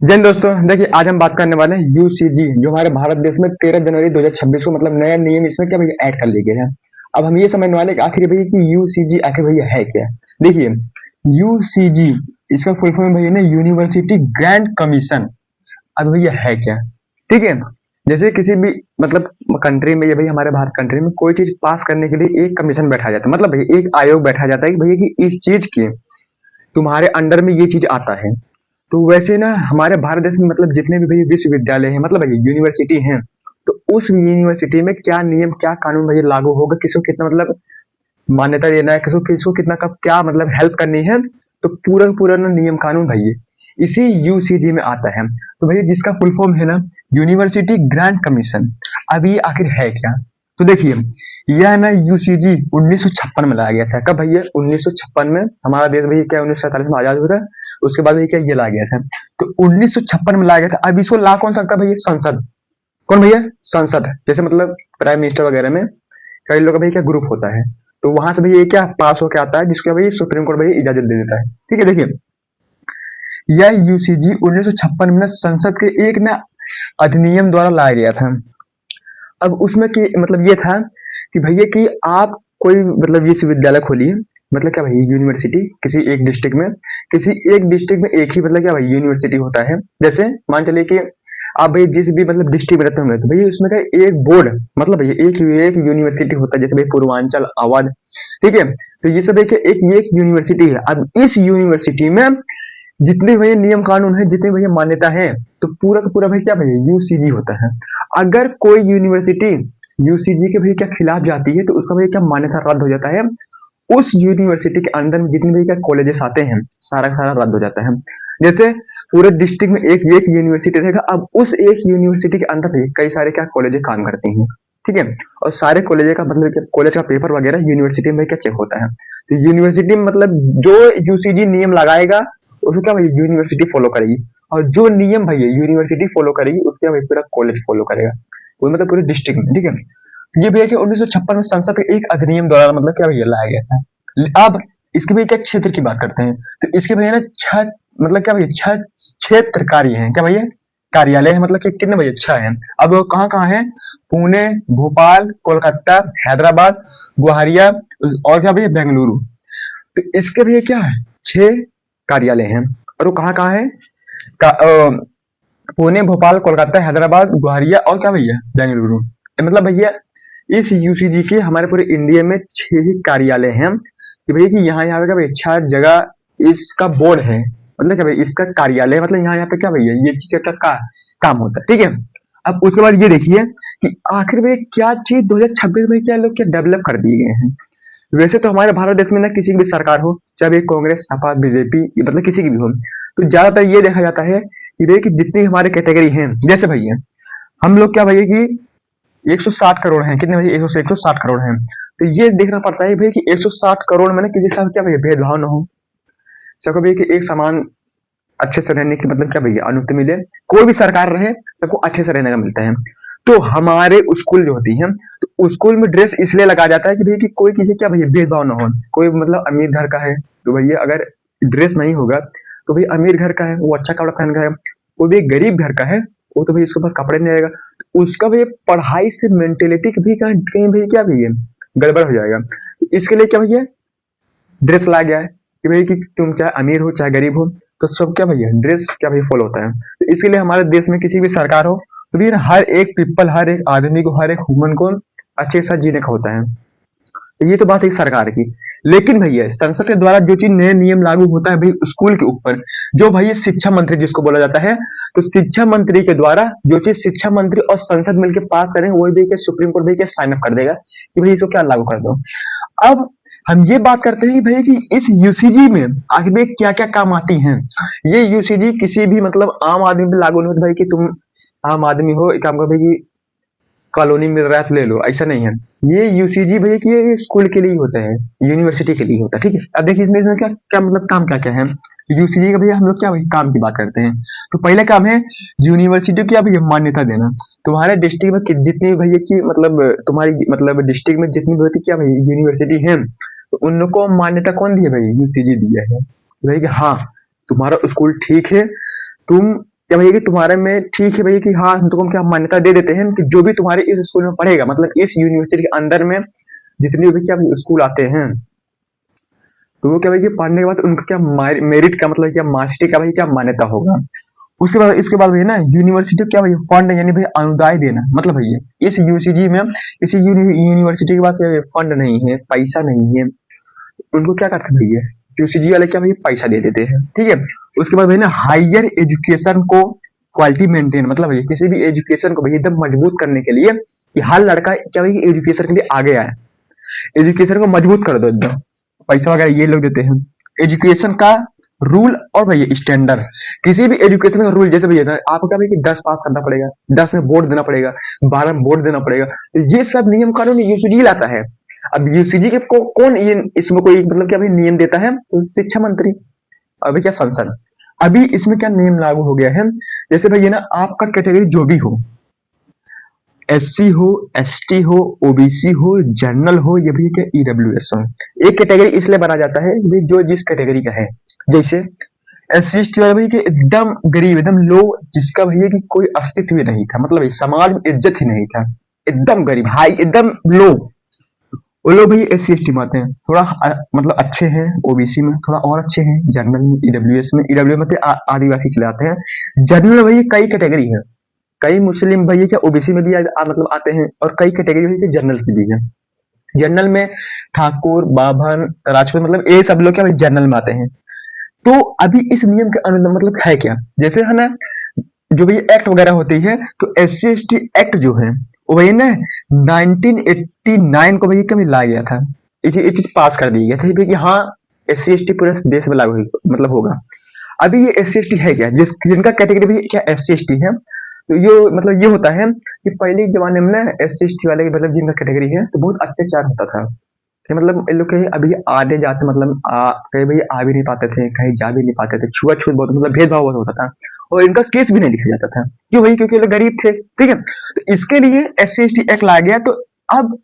जैन दोस्तों, देखिए आज हम बात करने वाले हैं यूसीजी जो हमारे भारत देश में 13 जनवरी 2026 को मतलब नया नियम इसमें क्या भैया ऐड कर लिए गए हैं। अब हम ये समझने वाले हैं कि आखिर भैया कि यूसीजी आखिर भैया है क्या। देखिए, यूसीजी इसका फुल फॉर्म भैया ना यूनिवर्सिटी ग्रैंड कमीशन। अब भैया है क्या, ठीक है। जैसे किसी भी मतलब कंट्री में, ये भैया हमारे भारत कंट्री में कोई चीज पास करने के लिए एक कमीशन बैठा जाता है, मतलब भैया एक आयोग बैठा जाता है कि भैया कि इस चीज की तुम्हारे अंडर में ये चीज आता है। तो वैसे ना हमारे भारत देश में मतलब जितने भी भैया विश्वविद्यालय हैं, मतलब भैया यूनिवर्सिटी हैं, तो उस यूनिवर्सिटी में क्या नियम क्या कानून भैया लागू होगा, किसको कितना मतलब मान्यता देना है, किसको किसको कितना कब क्या मतलब हेल्प करनी है, तो पूरा का पूरा ना नियम कानून भैया इसी यूसीजी में आता है। तो भैया जिसका फुल फॉर्म है ना यूनिवर्सिटी ग्रांट कमीशन। अब ये आखिर है क्या, तो देखिए यह ना यूसीजी 1956 में लाया गया था। कब भैया 1956 में। हमारा देश भैया क्या 1947 में आजाद हुआ था, उसके बाद भैया क्या ये लाया गया था। तो 1956 में लाया गया था। अब इसको ला कौन सकता भैया, संसद। कौन भैया, संसद। जैसे मतलब प्राइम मिनिस्टर वगैरह में कई लोग का भैया क्या ग्रुप होता है, तो वहां से भैया ये क्या पास होकर आता है, जिसको भैया सुप्रीम कोर्ट भैया इजाजत दे देता है। ठीक है, देखिए यह यूसीजी 1956 में ना संसद के एक ना अधिनियम द्वारा लाया गया था। अब उसमें कि मतलब ये था कि भैया कि आप कोई मतलब विश्वविद्यालय खोलिए, मतलब क्या भाई यूनिवर्सिटी किसी एक डिस्ट्रिक्ट में, किसी एक डिस्ट्रिक्ट में एक ही मतलब क्या भाई यूनिवर्सिटी होता है। जैसे मान चलिए कि आप भाई जिस भी मतलब डिस्ट्रिक्ट में रहते होंगे, तो भैया उसमें का एक बोर्ड मतलब भैया एक एक यूनिवर्सिटी होता है, जैसे भाई पूर्वांचल, अवध। ठीक है, तो ये सब देखिए एक एक यूनिवर्सिटी है। अब इस यूनिवर्सिटी में जितने भैया नियम कानून है, जितनी भैया मान्यता है, तो पूरा का पूरा भैया क्या भैया यूसीजी होता है। अगर कोई यूनिवर्सिटी यूसीजी के भैया क्या खिलाफ जाती है, तो उसका भैया क्या मान्यता रद्द हो जाता है। उस यूनिवर्सिटी के अंदर में जितने भी क्या कॉलेजेस आते हैं, सारा का सारा रद्द हो जाता है। जैसे पूरे डिस्ट्रिक्ट में एक एक यूनिवर्सिटी रहेगा, अब उस एक यूनिवर्सिटी के अंदर भी कई सारे क्या कॉलेजेस काम करते हैं। ठीक है, और सारे कॉलेज का मतलब कॉलेज का पेपर वगैरह यूनिवर्सिटी में क्या चेक होता है। तो यूनिवर्सिटी में मतलब जो यूसीजी नियम लगाएगा उसको क्या भाई यूनिवर्सिटी फॉलो करेगी, और जो नियम भैया यूनिवर्सिटी फॉलो करेगी उसके भाई पूरा कॉलेज फॉलो करेगा, वो मतलब पूरे डिस्ट्रिक्ट में। ठीक है, ये भैया कि 1956 में संसद के एक अधिनियम द्वारा मतलब क्या भैया लाया गया था। अब इसके भैया क्या क्षेत्र की बात करते हैं, तो इसके भैया ना छह मतलब क्या भैया छह क्षेत्र कार्य हैं। क्या भैया कार्यालय है, मतलब कि कितने भैया छह हैं। अब वो कहाँ कहाँ है, पुणे, भोपाल, कोलकाता, हैदराबाद, गुवाहारिया और क्या भैया बेंगलुरु। तो इसके भैया क्या है, छह कार्यालय हैं। और वो कहाँ कहाँ है, पुणे, भोपाल, कोलकाता, हैदराबाद, गुवाहारिया और क्या भैया बेंगलुरु। मतलब भैया इस यूसीजी के हमारे पूरे इंडिया में छह ही कार्यालय हैं, कि भैया कि यहाँ यहाँ पे क्या भैया छह जगह इसका बोर्ड है, मतलब क्या भैया इसका कार्यालय है, मतलब यहाँ यहाँ पे क्या भैया ये चीज का काम होता है। ठीक है, अब उसके बाद ये देखिए कि आखिर में क्या चीज 2026 में क्या लोग क्या डेवलप कर दिए गए हैं। वैसे तो हमारे भारत देश में ना किसी की भी सरकार हो, चाहे कांग्रेस, सपा, बीजेपी, मतलब किसी की भी हो, तो ज्यादातर ये देखा जाता है कि भैया कि जितनी हमारे कैटेगरी हैं, जैसे भैया हम लोग क्या भैया कि 160 करोड़ हैं, कितने भैया 160 करोड़ हैं। तो ये देखना पड़ता है भैया कि 160 करोड़ में ना किसी के साथ क्या भैया भेदभाव ना हो, सबको भैया कि एक समान अच्छे से रहने की मतलब क्या भैया अनुमति मिले। कोई भी सरकार रहे सबको अच्छे से रहने का मिलता है। तो हमारे स्कूल जो होती है, तो स्कूल में ड्रेस इसलिए लगाया जाता है कि भैया कि कोई किसी क्या भैया भेदभाव ना हो। कोई मतलब अमीर घर का है तो भैया अगर ड्रेस नहीं होगा, तो भैया अमीर घर का है वो अच्छा कपड़ा पहन का है। कोई भी गरीब घर का है, वो तो भैया उसके पास कपड़े नहीं रहेगा, तो उसका भैया पढ़ाई से मेंटेलिटी भी कहीं कहीं भैया क्या भैया गड़बड़ हो जाएगा। इसके लिए क्या भैया ड्रेस लाया गया है कि भाई कि तुम चाहे अमीर हो चाहे गरीब हो, तो सब क्या भैया ड्रेस क्या भैया फॉलो होता है। तो इसके लिए हमारे देश में किसी भी सरकार हो, तो भैया हर एक पीपल, हर एक आदमी को, हर एक ह्यूमन को अच्छे के साथ जीने का होता है। तो ये तो बात है सरकार की। लेकिन भैया संसद के द्वारा जो चीज नए नियम लागू होता है भाई स्कूल के ऊपर, जो भैया शिक्षा मंत्री जिसको बोला जाता है, तो शिक्षा मंत्री के द्वारा जो चीज शिक्षा मंत्री और संसद मिलकर पास करेंगे वही भी सुप्रीम कोर्ट भी साइन अप कर देगा कि भाई इसको क्या लागू कर दो। अब हम ये बात करते हैं कि भैया कि इस यूसीजी में आखिर में क्या क्या काम आती हैं। ये यूसीजी किसी भी मतलब आम आदमी पे लागू नहीं होता भाई कि तुम आम आदमी हो एक काम करो भाई कि कॉलोनी मिल रहा है तो ले लो, ऐसा नहीं है। ये यूसीजी भैया कि ये स्कूल के लिए होता है, यूनिवर्सिटी के लिए होता है। ठीक है, अब देखिए इसमें क्या क्या मतलब काम क्या क्या है यूसीजी का भैया। हम लोग क्या भाई काम की बात करते हैं, तो पहला काम है यूनिवर्सिटी की भैया मान्यता देना। तुम्हारे डिस्ट्रिक्ट में जितनी भैया की मतलब तुम्हारी मतलब डिस्ट्रिक्ट में जितनी भी होती क्या भाई यूनिवर्सिटी है, तो उनको मान्यता कौन दी है भाई, यूसीजी दिया है भाई कि हाँ तुम्हारा स्कूल ठीक है, तुम क्या भैया कि तुम्हारे में ठीक है भैया कि हाँ हम तुमको क्या मान्यता दे देते हैं कि जो भी तुम्हारे इस स्कूल में पढ़ेगा, मतलब इस यूनिवर्सिटी के अंदर में जितने भी क्या स्कूल आते हैं, तो वो क्या भैया पढ़ने के बाद उनका क्या मेरिट का मतलब क्या मार्कशीट का भाई क्या मान्यता होगा। उसके बाद इसके बाद भैया ना यूनिवर्सिटी क्या भैया फंड यानी भैया अनुदान देना, मतलब भैया इस यूसीजी में इस यूनिवर्सिटी के पास फंड नहीं है, पैसा नहीं है, उनको क्या करते हैं भैया यूसीजी वाले क्या भैया पैसा दे देते हैं, ठीक है। उसके बाद भैया ना हायर एजुकेशन को क्वालिटी मेंटेन, मतलब भैया किसी भी एजुकेशन को भैया एकदम मजबूत करने के लिए कि हर लड़का क्या भैया एजुकेशन के लिए आगे आए, एजुकेशन को मजबूत कर दो एकदम, पैसा वगैरह ये लोग देते हैं। एजुकेशन का रूल और भैया स्टैंडर्ड, किसी भी एजुकेशन का रूल जैसे भैया ना आपको क्या भैया 10 पास करना पड़ेगा, 10 में बोर्ड देना पड़ेगा, 12 में बोर्ड देना पड़ेगा, तो ये सब नियम कानून यूसीजी लाता है। अब यूसीजी के कौन ये इसमें कोई मतलब क्या भाई नियम देता है, तो शिक्षा मंत्री, अभी क्या संसद। अभी इसमें क्या नियम लागू हो गया है, जैसे भैया ना आपका कैटेगरी जो भी हो, एससी हो, एसटी हो, ओबीसी हो, जनरल हो, या भी क्या ईडब्ल्यूएस हो, एक कैटेगरी इसलिए बना जाता है भाई जो जिस कैटेगरी का है। जैसे एससी एसटी वाला भैया कि एकदम गरीब एकदम लो, जिसका भैया कि कोई अस्तित्व ही नहीं था, मतलब समाज में इज्जत ही नहीं था, एकदम गरीब हाई एकदम लो, वो लोग भाई एस सी एस टी में आते हैं। थोड़ा मतलब अच्छे हैं ओबीसी में, थोड़ा और अच्छे हैं जनरल में, ईडब्ल्यूएस में, ईडब्ल्यू में आदिवासी चले आते हैं। जनरल में भैया कई कैटेगरी है, कई मुस्लिम भैया क्या ओबीसी में भी मतलब आते हैं, और कई कैटेगरी भैया जनरल की भी है। जनरल में ठाकुर बाभन राजपूत मतलब ये सब लोग क्या भाई जनरल में आते हैं। तो अभी इस नियम के अनुसार मतलब है क्या, जैसे है ना जो भी एक्ट वगैरह होती है, तो S C S T act जो है वो वही ना 1989 को वही कभी लाया गया था, ये चीज पास कर दी गई थी कि हाँ एस सी एस टी पूरे देश में लागू मतलब होगा। अभी ये एस सी एस टी है क्या, जिनका कैटेगरी भी क्या एस सी एस टी है, तो ये मतलब ये होता है कि पहले के जमाने में ना एस सी एस टी वाले मतलब जिनका कैटेगरी है तो बहुत अत्याचार होता था कि मतलब इन लोग कहीं अभी आधे जाते मतलब कहीं भाई आ भी नहीं पाते थे, कहीं जा भी नहीं पाते थे, छुआछूत बहुत मतलब भेदभाव बहुत होता था, और इनका केस भी नहीं लिखा जाता था, क्यों भाई क्योंकि ये लोग गरीब थे, ठीक है। तो इसके लिए S C S T act लाया गया। तो अब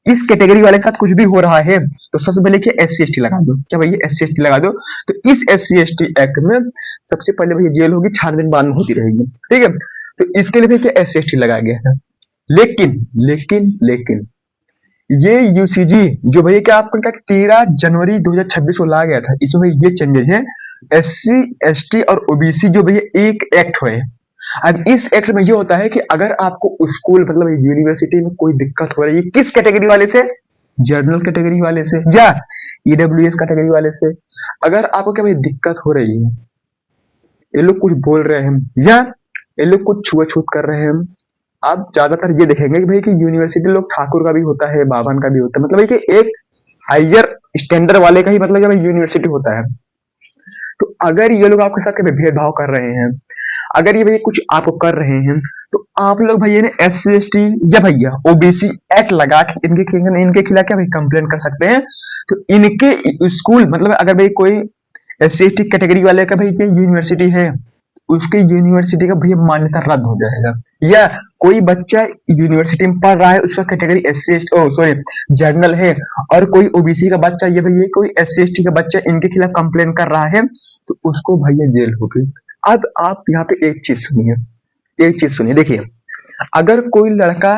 इस कैटेगरी वाले के साथ कुछ भी हो रहा है तो सबसे पहले क्या एस सी एस टी लगा दो, क्या भाई एस सी एस टी लगा दो। तो इस S C S T act में सबसे पहले भाई जेल होगी, छानबीन बाद में होती रहेगी, ठीक है। तो इसके लिए क्या एस सी एस टी लगाया गया है। लेकिन लेकिन लेकिन ये यूसीजी जो भैया क्या आपको क्या 13 जनवरी 2026 को लाया गया था, इसमें ये चेंजेस है, एस सी एस टी और ओबीसी जो भैया एक एक्ट हुए। अब इस एक्ट में ये होता है कि अगर आपको स्कूल मतलब यूनिवर्सिटी में कोई दिक्कत हो रही है, किस कैटेगरी वाले से, जनरल कैटेगरी वाले से या ईडब्ल्यूएस कैटेगरी वाले से, अगर आपको क्या भाई दिक्कत हो रही है, ये लोग कुछ बोल रहे हैं या ये लोग कुछ छुआछूत कर रहे हैं, आप ज्यादातर ये देखेंगे कि भाई कि यूनिवर्सिटी लोग ठाकुर का भी होता है, बाभन का भी होता है, मतलब कि एक हायर स्टैंडर्ड वाले का ही मतलब क्या भाई यूनिवर्सिटी होता है। तो अगर ये लोग आपके साथ कभी भेदभाव कर रहे हैं, अगर ये भैया कुछ आपको कर रहे हैं, तो आप लोग भैया ने एस सी एस टी या भैया ओबीसी एक्ट लगा के इनके खिलाफ क्या भाई कंप्लेन कर सकते हैं। तो इनके स्कूल मतलब अगर भाई कोई S C S T category वाले का भाई यूनिवर्सिटी है, उसके यूनिवर्सिटी का भैया मान्यता रद्द हो जाएगा। या कोई बच्चा यूनिवर्सिटी में पढ़ रहा है, उसका category S C S sorry general है, और कोई ओबीसी का बच्चा ये भैया कोई एस सी एस टी का बच्चा इनके खिलाफ कंप्लेन कर रहा है, तो उसको भैया जेल होगी। अब आप यहाँ पे एक चीज सुनिए, एक चीज सुनिए, देखिए अगर कोई लड़का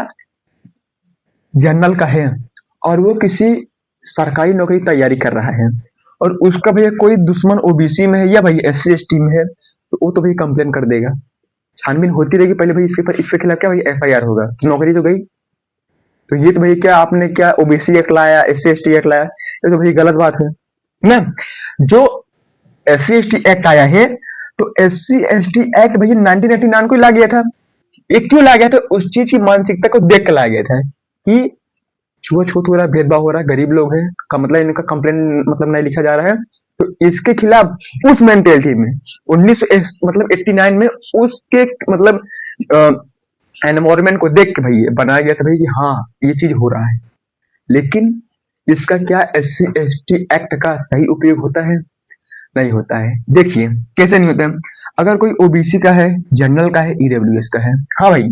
जनरल का है और वो किसी सरकारी नौकरी की तैयारी कर रहा है, और उसका भैया कोई दुश्मन ओबीसी में है या भाई एस सी एस टी में है, तो वो तो भाई कंप्लेन कर देगा, छानबीन होती रहेगी, पहले भाई इसके खिलाफ क्या भाई एफआईआर होगा, तो नौकरी तो गई। तो ये तो भाई क्या आपने क्या ओबीसी एक्ट लाया, S C S T act लाया, ये तो भाई गलत बात है ना। जो S C S T act आया है, तो S C S T act भैया 1989 को ला गया था। ये क्यों ला गया था, उस चीज की मानसिकता को देख के लाया गया था कि छुआछूत हो रहा है, भेदभाव हो रहा है, गरीब लोग हैं का मतलब इनका कंप्लेन मतलब नहीं लिखा जा रहा है, तो इसके खिलाफ उस मेंटेलिटी में 19 मतलब 89 में उसके मतलब एनवायरमेंट को देख के भाई बनाया गया था भाई कि हाँ ये चीज हो रहा है। लेकिन इसका क्या S C S T act का सही उपयोग होता है, नहीं होता है। देखिए कैसे नहीं होता है, अगर कोई ओबीसी का है, जनरल का है, ईडब्ल्यूएस का है, हाँ भाई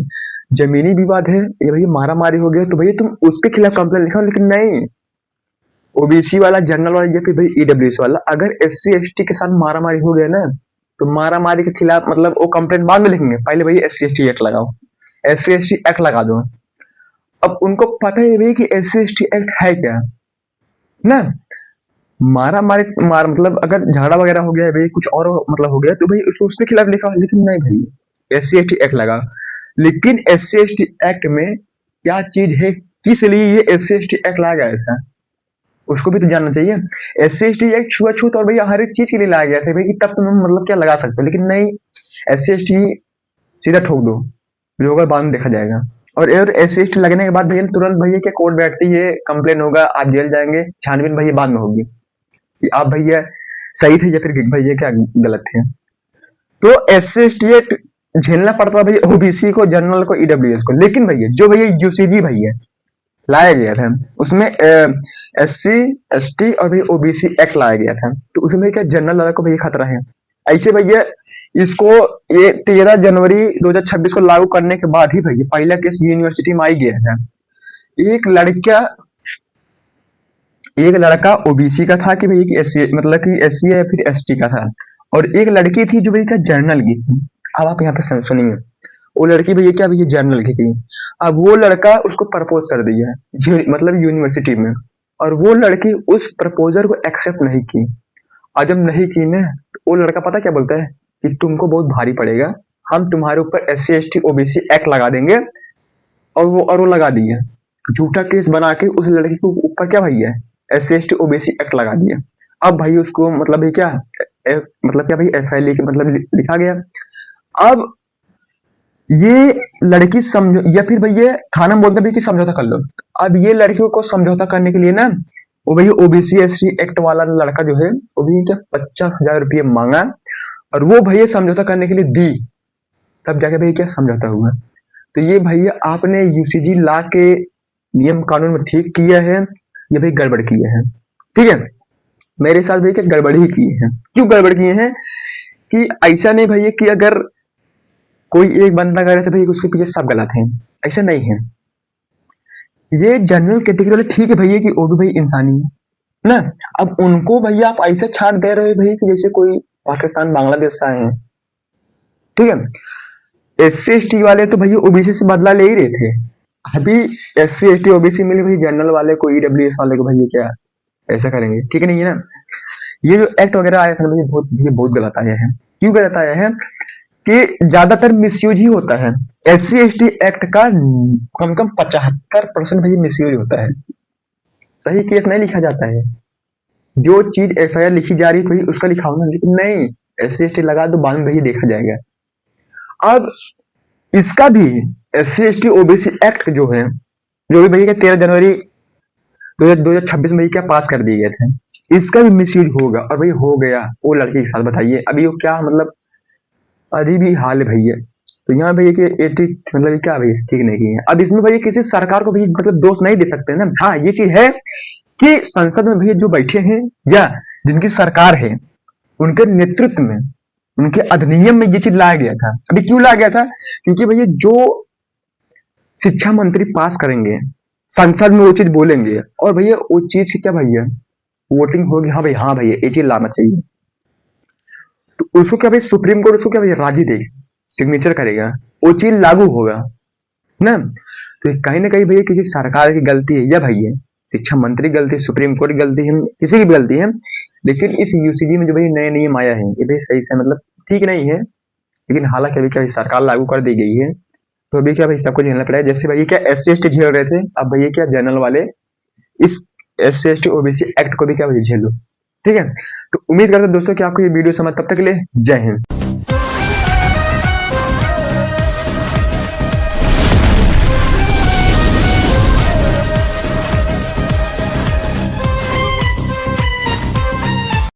जमीनी विवाद है, ये भाई मारा मारी हो गया, तो भैया तुम उसके खिलाफ कंप्लेन लिखाओ, लेकिन नहीं ओबीसी वाला, जनरल वाला या फिर भाई ईडब्ल्यूएस वाला, अगर एस सी एस टी के साथ मारा मारी हो गया ना, तो मारामारी के खिलाफ मतलब वो कंप्लेंट बाद में लिखेंगे, पहले भैया SC/ST एक्ट लगाओ, SC/ST एक्ट लगा दो। अब उनको पता है भैया कि SC/ST एक्ट है क्या ना। मार मतलब अगर झगड़ा वगैरह हो गया है भाई, कुछ और मतलब हो गया तो भाई उसको उसके खिलाफ लिखा, लेकिन नहीं भाई SC/ST एक्ट लगा। लेकिन SC/ST एक्ट में क्या चीज है, किस लिए ये SC/ST एक्ट लाया गया था, उसको भी तो जानना चाहिए। SC/ST एक्ट छुआछूत और भैया हर एक चीज के लिए लाया गया था भाई, कि तब तुम मतलब क्या लगा सकते हो, लेकिन नहीं, SC/ST सीधा ठोक दो, जो होगा बाद में देखा जाएगा। और SC/ST लगने के बाद भैया तुरंत भैया क्या कोर्ट बैठती है, कंप्लेन होगा, आप जेल जाएंगे, छानबीन भैया बाद में होगी कि आप भैया सही थे या फिर भैया क्या गलत थे। तो SC/ST एक्ट झेलना पड़ता भैया OBC को, जनरल को, EWS को। लेकिन भैया जो भैया UCG भैया लाया गया था, उसमें SC/ST और भैया OBC एक्ट लाया गया था, तो उसमें क्या जनरल वाला को भैया खतरा है। ऐसे भैया इसको ये 13 जनवरी 2026 को लागू करने के बाद ही भैया पहला केस यूनिवर्सिटी में आ गया था। एक लड़का OBC का था कि भैया कि SC मतलब कि SC या फिर ST का था, और एक लड़की थी जो भैया जर्नल की थी। अब आप यहाँ पे सुनिए, वो लड़की भैया क्या भैया जर्नल की थी। अब वो लड़का उसको प्रपोज कर दिया मतलब यूनिवर्सिटी में, और वो लड़की उस प्रपोजल को एक्सेप्ट नहीं की। और जब नहीं की ना, तो वो लड़का पता क्या बोलता है कि तुमको बहुत भारी पड़ेगा, हम तुम्हारे ऊपर SC/ST OBC एक्ट लगा देंगे। और वो लगा दिया, झूठा केस बना के उस लड़की के ऊपर क्या भैया SC/ST OBC एक्ट लगा दिया। अब भाई उसको मतलब ये क्या मतलब क्या भाई FIR लिख मतलब लिखा गया। अब ये लड़की समझो या फिर भैया थाना में बोलते भाई कि समझौता कर लो। अब ये लड़कियों को समझौता करने के लिए ना, वो भैया OBC/SC एक्ट वाला लड़का जो है वो भी क्या 50,000 रुपये मांगा, और वो भैया समझौता करने के लिए दी, तब जाके भैया क्या समझौता हुआ। तो ये भैया आपने UCG ला के नियम कानून में ठीक किया है, ये भाई गड़बड़ किया है। ठीक है, मेरे साथ भैया क्या गड़बड़ ही किए हैं। क्यों गड़बड़ किए हैं कि ऐसा नहीं भैया कि अगर कोई एक बंदा करे तो भैया उसके पीछे सब गलत है, ऐसा नहीं है। ये जनरल कैटेगरी वाले ठीक है भैया कि वो भी भाई इंसानी है ना। अब उनको भैया आप ऐसे छाट दे रहे हो भैया कि जैसे कोई पाकिस्तान बांग्लादेश से आए हैं। ठीक है, SC/ST वाले तो भैया OBC से बदला ले ही रहे थे। अभी SC/ST OBC मिले भाई जनरल वाले को, EWS वाले को भैया क्या ऐसा करेंगे, ठीक नहीं है ना। ये जो एक्ट वगैरह आया था भैया बहुत गलत आया है। क्यों गलत आया है कि ज्यादातर मिसयूज ही होता है। SC/ST एक्ट का कम से कम 75% भैया मिसयूज होता है, सही केस नहीं लिखा जाता है। जो चीज FIR लिखी जा रही है उसका लिखा होना, लेकिन नहीं, SC/ST लगा दो, बाद में भैया देखा जाएगा। अब इसका भी SC/ST OBC एक्ट जो है, जो भी भैया 13 जनवरी 2026 में क्या पास कर दिए गए थे, इसका भी मिसयूज होगा, और भाई हो गया वो लड़के के साथ। बताइए अभी वो क्या मतलब अजीब ही हाल है भैया। तो यहाँ भैया कि 80 मतलब क्या भैया ठीक नहीं की है। अब इसमें भैया किसी सरकार को भी मतलब दोष नहीं दे सकते ना। हाँ ये चीज है कि संसद में भैया जो बैठे हैं या जिनकी सरकार है, उनके नेतृत्व में, उनके अधिनियम में ये चीज लाया गया था। अभी क्यों लाया गया था, क्योंकि भैया जो शिक्षा मंत्री पास करेंगे, संसद में वो चीज बोलेंगे, और भैया वो चीज की क्या भैया वोटिंग होगी, हाँ भैया ये चीज लाना चाहिए, तो उसको क्या भाई सुप्रीम कोर्ट उसको क्या भैया राजी देगी, सिग्नेचर करेगा, वो चीज लागू होगा ना। तो कहीं ना कहीं भैया किसी सरकार की गलती है, या भैया शिक्षा मंत्री गलती, सुप्रीम कोर्ट की गलती है, किसी की भी गलती है। लेकिन इस UCG में जो भाई नए नियम आया है, ये भाई सही से मतलब ठीक नहीं है। लेकिन हालांकि अभी क्या सरकार लागू कर दी गई है, तो अभी क्या भाई सबको झेलना पड़ेगा। जैसे भैया क्या SC/ST झेल रहे थे, अब भैया क्या जनरल वाले इस SC/ST OBC एक्ट को भी क्या भैया झेलो। ठीक है, तो उम्मीद करते हैं दोस्तों कि आपको ये वीडियो समझ, तब तक के लिए जय हिंद।